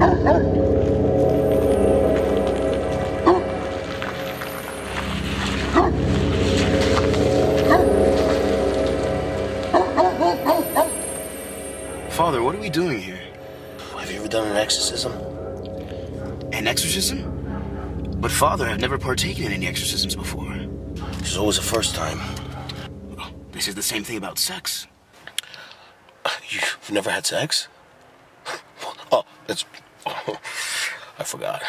Father, what are we doing here? Have you ever done an exorcism? An exorcism? But Father, I've never partaken in any exorcisms before. This is always the first time. Well, this is the same thing about sex. You've never had sex? Oh, it's... Oh, I forgot.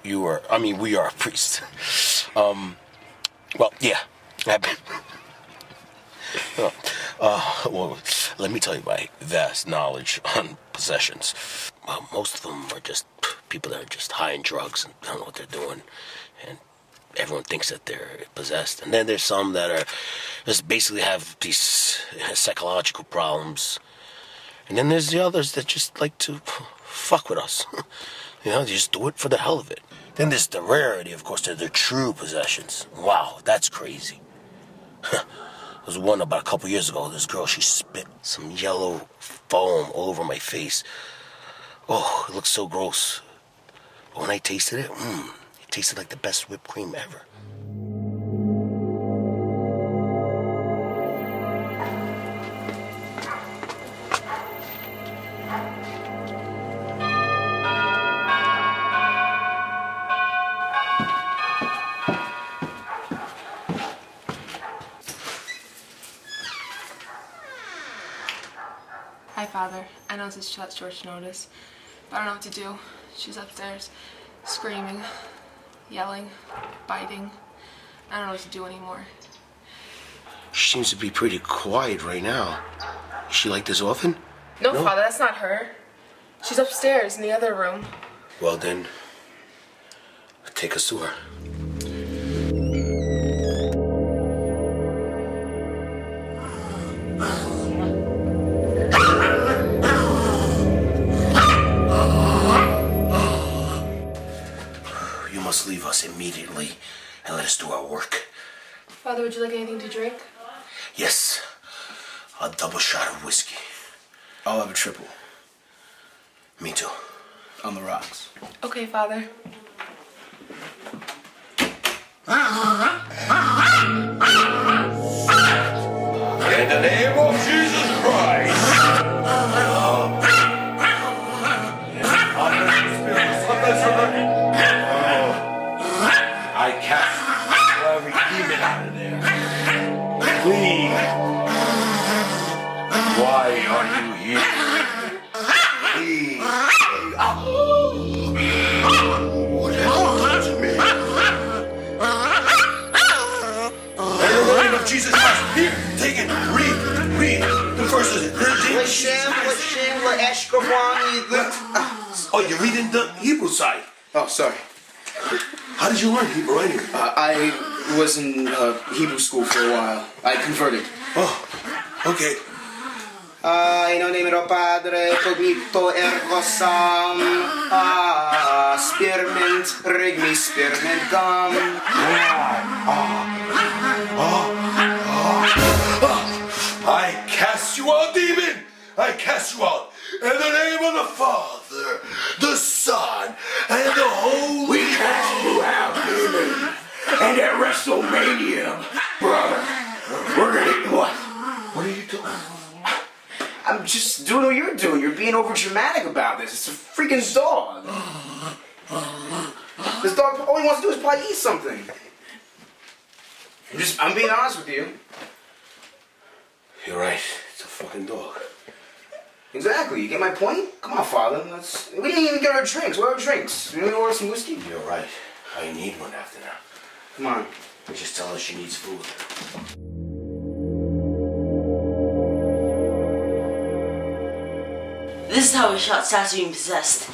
You are... I mean, we are priests. Well, yeah. Well, let me tell you my vast knowledge on possessions. Most of them are just people that are just high on drugs and don't know what they're doing, and everyone thinks that they're possessed. And then there's some that are just basically have these psychological problems. And then there's the others that just like to fuck with us. You know, they just do it for the hell of it. Then there's the rarity, of course, they're the true possessions. Wow, that's crazy. There was one about a couple years ago. This girl, she spit some yellow foam all over my face. Oh, it looked so gross. But when I tasted it, it tasted like the best whipped cream ever. Hi, Father. I know this is short notice, but I don't know what to do. She's upstairs, screaming, yelling, biting. I don't know what to do anymore. She seems to be pretty quiet right now. Is she like this often? No, Father, that's not her. She's upstairs in the other room. Well then, take us to her. You must leave us immediately and let us do our work. Father, would you like anything to drink? Yes, a double shot of whiskey. I'll have a triple. Me too. On the rocks. Okay, Father. In the name of Jesus Christ. I cast every demon out of there. Please. Why are you here? Please. What happened to me? In the name of Jesus Christ. Here, take it. Read. The first is it. Oh, you're reading the Hebrew side. Oh, sorry. How did you learn Hebrew anyway? I was in Hebrew school for a while. I converted. Oh, okay. In nome del Padre, Cogito, Ergo Sum, Spearmint, Regmi, Spearmint Gum. I cast you out, demon! I cast you out in the name of the Father, the Son, and the Holy We cast you out, demon. And at WrestleMania, brother, we're gonna... What? What are you doing? I'm just doing what you're doing. You're being over dramatic about this. It's a freaking dog. This dog, all he wants to do is probably eat something. I'm being honest with you. You're right. It's a fucking dog. Exactly. You get my point? Come on, Father. We didn't even get our drinks. What are our drinks? We didn't order some whiskey? You're right. I need one after now. Come on. Just tell her she needs food. This is how I shot Sassy being possessed.